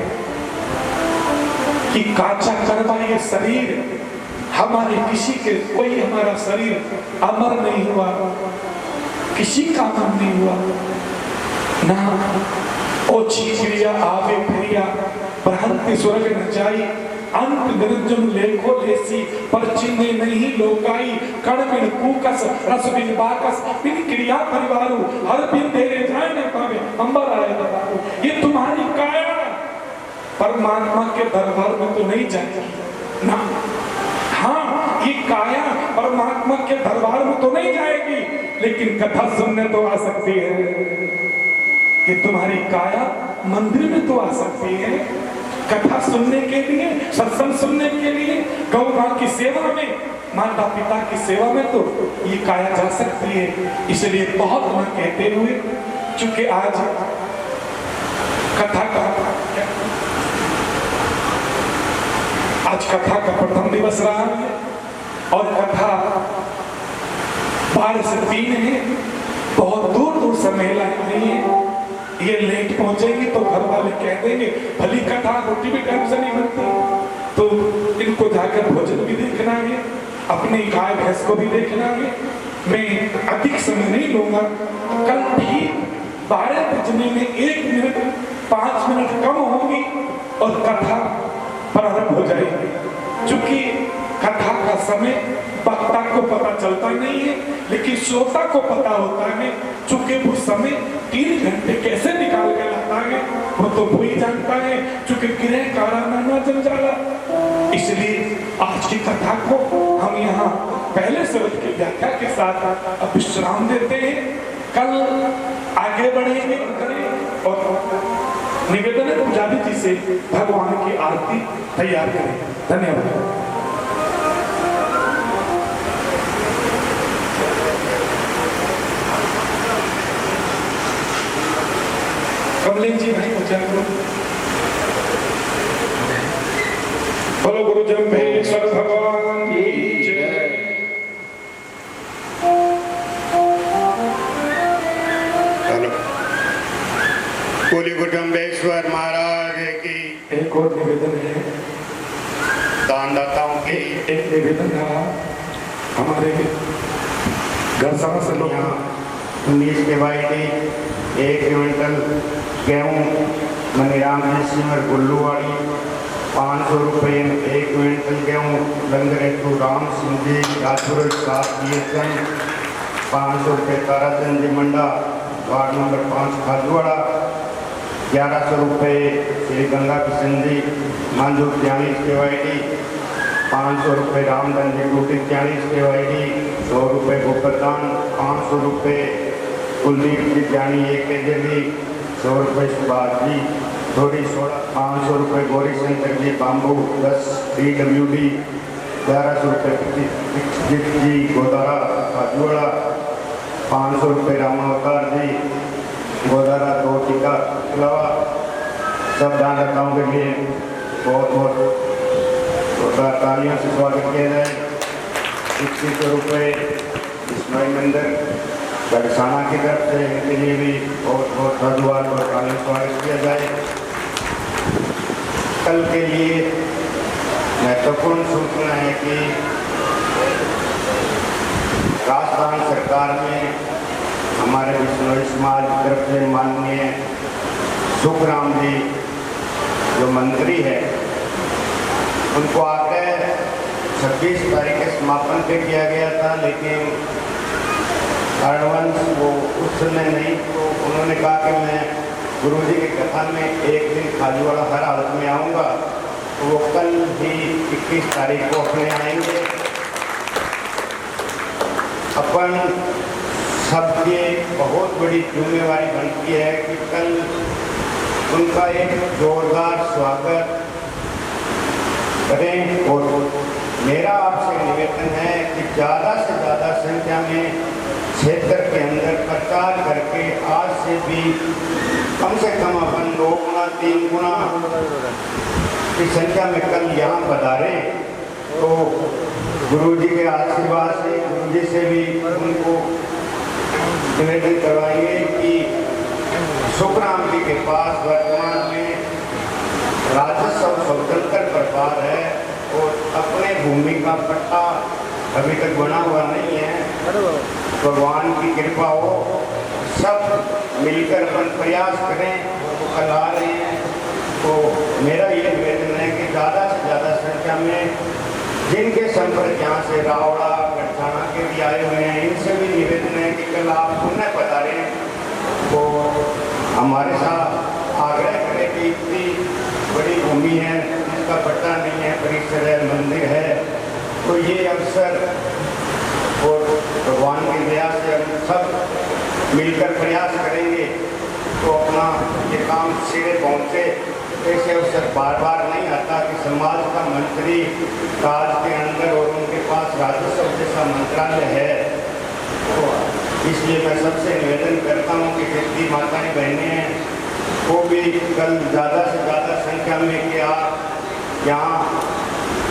कि काचा करवा ये शरीर हमारे किसी के कोई हमारा शरीर अमर नहीं हुआ, किसी का काम नहीं हुआ ना। ओछी क्रिया आवे प्रिया भ्रांति स्वर्ग न जाई, अंत निर्जम लेखो लेसी पर चिन्हे नहीं लोकाई। कण बिन कूकस रस बिन बाकस बिन क्रिया परिवारु, हर बिन तेरे जाए न पावे अंबर आए दरबारू। ये तुम्हारी काया परमात्मा के दरबार में तो नहीं जाएगी ना। हाँ, ये काया परमात्मा के दरबार में तो नहीं जाएगी, लेकिन कथा सुनने तो आ सकती है। कि तुम्हारी काया मंदिर में तो आ सकती है, कथा सुनने के लिए, सत्संग सुनने के लिए, गौ माँ की सेवा में, माता पिता की सेवा में तो ये काया जा सकती है। इसलिए बहुत माँ कहते हुए, चूंकि आज कथा का प्रथम दिवस रहा है और कथा 12 से 3 है। बहुत दूर दूर से महिलाएं आई है। ये लेट पहुंचेंगे तो घर वाले कह देंगे भली कथा, रोटी भी टाइम से नहीं बनती, तो इनको जाकर भोजन भी देखना है, अपनी गाय भैंस को भी देखना है। मैं अधिक समय नहीं लूंगा। कल ठीक 12 बजने में 1 मिनट 5 मिनट कम होगी और कथा प्रारंभ हो जाएगी। चूंकि कथा का समय वक्ता को पता चलता नहीं है, लेकिन श्रोता को पता होता है। चूंकि वो समय 3 घंटे कैसे निकाल के लाता है वो तो वही जानता है। चूंकि गृह काराना जंजाला, इसलिए आज की कथा को हम यहाँ पहले शब्द की व्याख्या के साथ अब विश्राम देते हैं। कल आगे बढ़ेंगे करें और निवेदन है पुजारी जी से भगवान की आरती तैयार करें। धन्यवाद। कमलेश जी भाई उच्चारण करो। बोलो गुरु जम्भेश्वर भगवान की जय। बोली गुरु जम्भेश्वर महाराज की। एक और निवेदन है दानदाताओं की। एक निवेदन था हमारे घर से लोग 19 के वाई 1 क्विंटल गेहूँ मनीराम जी सिमर गुल्लूवाड़ी 500 रुपये में 1 क्विंटल गेहूँ लंगर हेतु राम सिंह जी राजपुर 7 BSN 500 रुपये ताराचंद जी मंडा वार्ड नंबर 5 खाजूवाड़ा 1100 रुपये श्री गंगा किशन जी मांझू 43 KYD 500 रुपये रामधन जी टूटी 43 KYD 100 रुपये गोपरदान 500 रुपये कुलदीप जी जानी 1 KJB 100 रुपये सुभाष जी थोड़ी 500 रुपये गौरी शंकर जी बाम्बू 10 DWD 1100 रुपये जी गोदारा खाजूवाड़ा 500 रुपये रामावतार जी गोदारा 2 टीका अलावा सब दानदाताओं के लिए बहुत बहुत तालियों से स्वागत किया जाए। 2100 रुपये इस्माइल मंदिर गढ़साना की तरफ से, इनके लिए भी बहुत बहुत धन्यवाद और तालियों से स्वागत किया जाए। कल के लिए महत्वपूर्ण सूचना है कि राजस्थान सरकार में हमारे विश्नोई समाज की तरफ से माननीय सुखराम जी जो मंत्री है उनको आकर 26 तारीख के समापन पे किया गया था, लेकिन कारणवश वो उस समय नहीं, तो उन्होंने कहा कि मैं गुरुजी की कथा में एक दिन खाजूवाड़ा हर हालत में आऊँगा, तो वो कल ही 21 तारीख को अपने आएंगे। अपन सबके बहुत बड़ी जिम्मेवारी बनती है कि कल उनका एक जोरदार स्वागत करें। और मेरा आपसे निवेदन है कि ज़्यादा से ज़्यादा संख्या में क्षेत्र के अंदर प्रचार करके आज से भी कम से कम अपन 2 गुना 3 गुना की संख्या में कल यहाँ पधारें, तो गुरुजी के आशीर्वाद से गुरुजी से भी उनको निवेदन करवाइए कि सुखराम जी के पास वर्तमान में राजस्व स्वतंत्र प्रभार है, और अपने भूमि का पट्टा अभी तक बना हुआ नहीं है। भगवान की कृपा हो, सब मिलकर अपन प्रयास करें। कल आ रहे हैं तो मेरा ये निवेदन है कि ज़्यादा से ज़्यादा संख्या में जिनके संपर्क यहाँ से रावड़ा गढ़ाना के भी आए हुए हैं, इनसे भी निवेदन है कि कल आप पुनः पधारें तो हमारे साथ आग्रह करें कि इतनी बड़ी भूमि है जिसका पट्टा नहीं है, परिसर है, मंदिर है, तो ये अवसर और भगवान की दया से हम सब मिलकर प्रयास करेंगे तो अपना ये काम सिरे पहुँचे। ऐसे अवसर बार बार नहीं आता कि समाज का मंत्री राज के अंदर और उनके पास राजस्व जैसा मंत्रालय है। तो इसलिए मैं सबसे निवेदन करता हूँ कि जितनी माताएं बहनें हैं वो भी कल ज़्यादा से ज़्यादा संख्या में कि आप यहाँ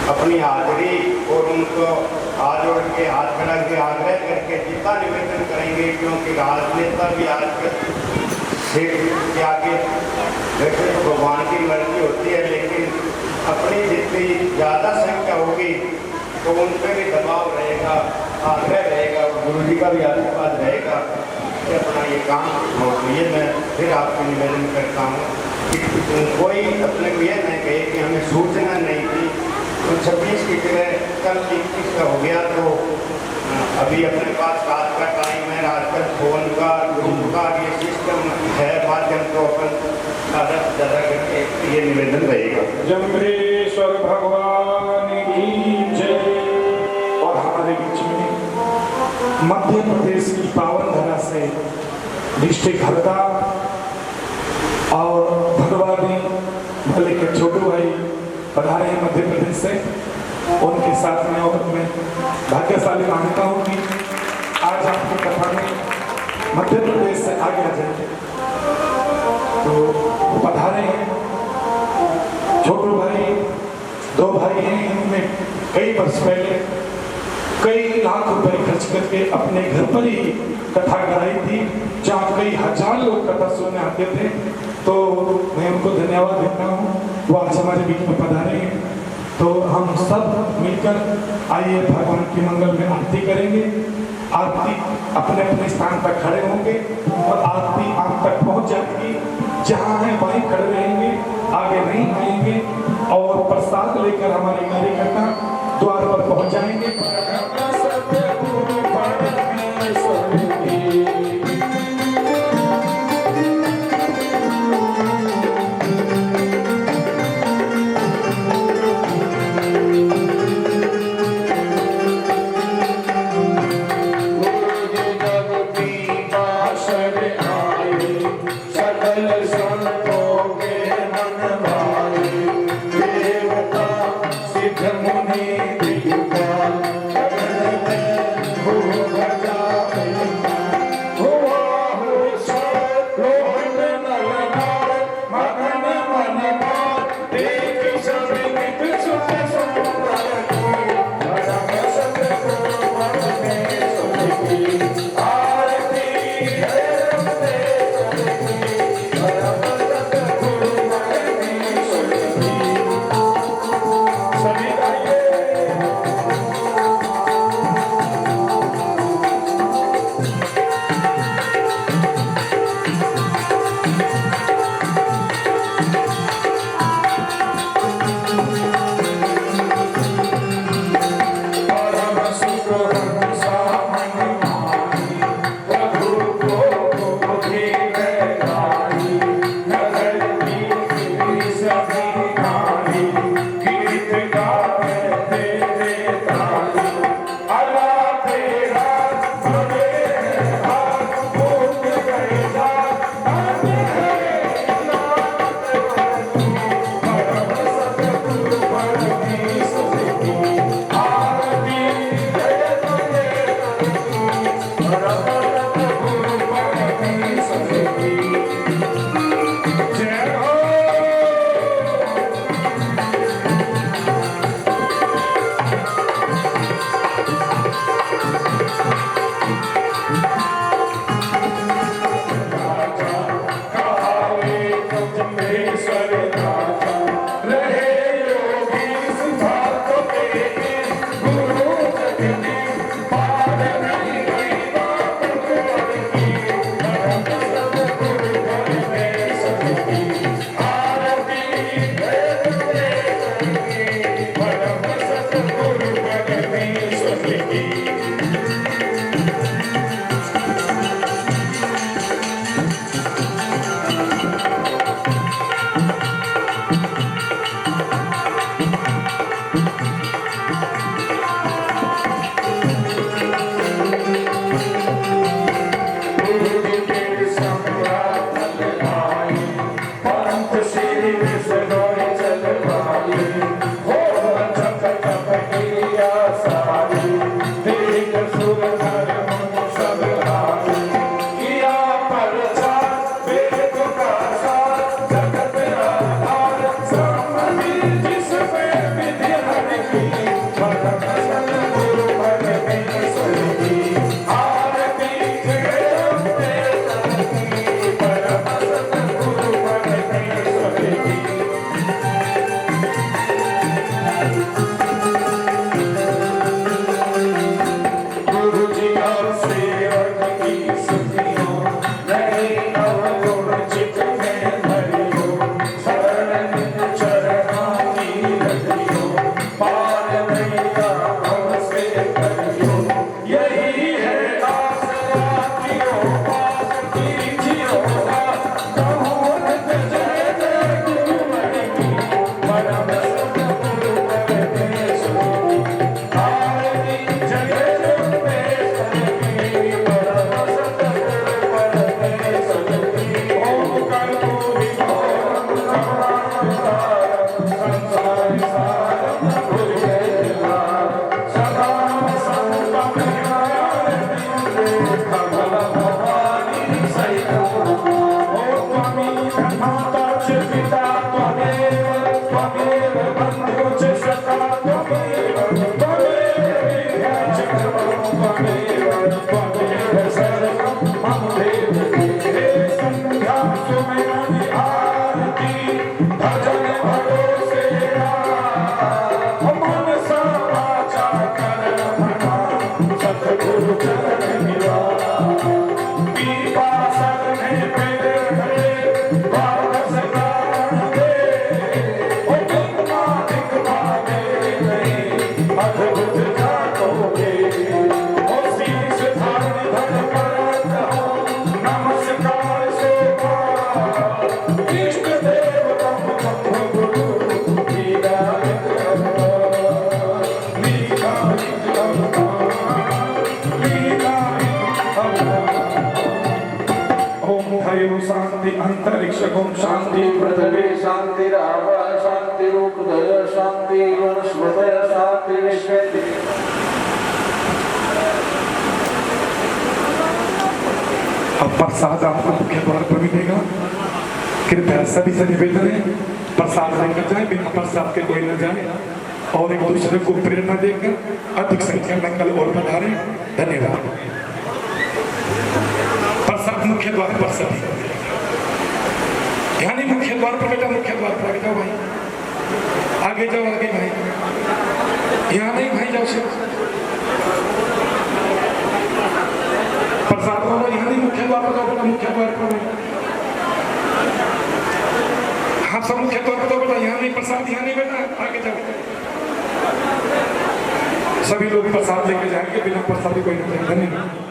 अपनी हाजिरी और उनको हाथ जोड़ के हाथ खड़ा के आग्रह करके जितना निवेदन करेंगे, क्योंकि राजनेता भी आजकल से के आगे वैसे तो भगवान की मर्जी होती है, लेकिन अपनी जितनी ज़्यादा संख्या होगी तो उन पर भी दबाव रहेगा, आग्रह रहेगा और गुरु जी का भी आशीर्वाद रहेगा कि अपना ये काम हो। ये मैं फिर आपको निवेदन करता हूँ कि कोई अपने को यह नहीं कहे कि हमें सूचना नहीं थी, तो 26 की जगह कल 21 का हो गया तो अभी अपने पास रात का टाइम है, आजकल फोन का ग्रुप का ये सिस्टम है माध्यम, तो अपन ज़्यादा से ज़्यादा करके ये निवेदन रहेगा। जम्भेश्वर भगवान की जय। और हमारे बीच में मध्य प्रदेश की पावन धरा से डिस्ट्रिक्ट हरदा और भगवानी भले के छोटू भाई पधारे हैं मध्य प्रदेश से। उनके साथ में और मैं भाग्यशाली मानता हूँ कि आज आपकी कथा में मध्य प्रदेश से आगे आ जाए तो पधारे हैं। छोटू भाई 2 भाई हैं, इनमें कई वर्ष पहले कई लाख रुपए खर्च करके अपने घर पर ही कथा कराई थी, जहाँ कई हजार लोग कथा सुनने आते थे। तो मैं उनको धन्यवाद देता हूँ, वो आज हमारे बीच में पधारे हैं। तो हम सब मिलकर आइए भगवान की मंगल में आरती करेंगे। आरती अपने अपने स्थान पर खड़े होंगे और आरती आप तक पहुंच जाएगी। जहाँ है वहीं खड़े रहेंगे, आगे नहीं आएंगे। और प्रसाद लेकर हमारे कार्यकर्ता द्वार पर पहुंच जाएंगे। माता च पिता त्वमेव त्वमेव बन्धु च सखा त्वमेव त्वमेव विद्या च गुरुः त्वमेव त्वमेव सर्वं मम देवि संध्या सुमेरनि आरती भजन भरोसेरा मनसा वाचा कर्मणा सद्गुरु चरण निवास पीपा सरने पेरे खड़े द्वादश कारण दे ओ दिक्मा दे नहीं अद्भुत जातोगे ओ शीश धारण धन करत हो नमस्कार शोभा इष्ट देव तम गुरु लीला ओम हयो शांति अंतरिक्ष ओम शांति पृथ्वी शांति राव शांति रूपदय शांति वनस्पतय शांति विश्वेति अब प्रसाद आपको मुख्य द्वार पर मिलेगा। कृपया सभी से निवेदन है प्रसाद लेकर जाए, बिना प्रसाद के कोई न जाए और एक दूसरे को प्रेरणा देकर अधिक संख्या में कल और पधारें। धन्यवाद। प्रसाद मुख्य द्वार पर सभी, यानी मुख्य द्वार पर बेटा, मुख्य द्वार पर आगे जाओ भाई, आगे जाओ आगे भाई, यहाँ नहीं भाई जाओ से प्रसाद वाला यहाँ नहीं, मुख्य द्वार पर जाओ बेटा, मुख्य द्वार पर आप सब मुख्य द्वार पर जाओ बेटा, यहाँ नहीं प्रसाद, यहाँ नहीं बेटा, आगे जाओ। सभी लोग प्रसाद लेके जाएंगे, बिना प्रसाद कोई नहीं। धन्यवाद।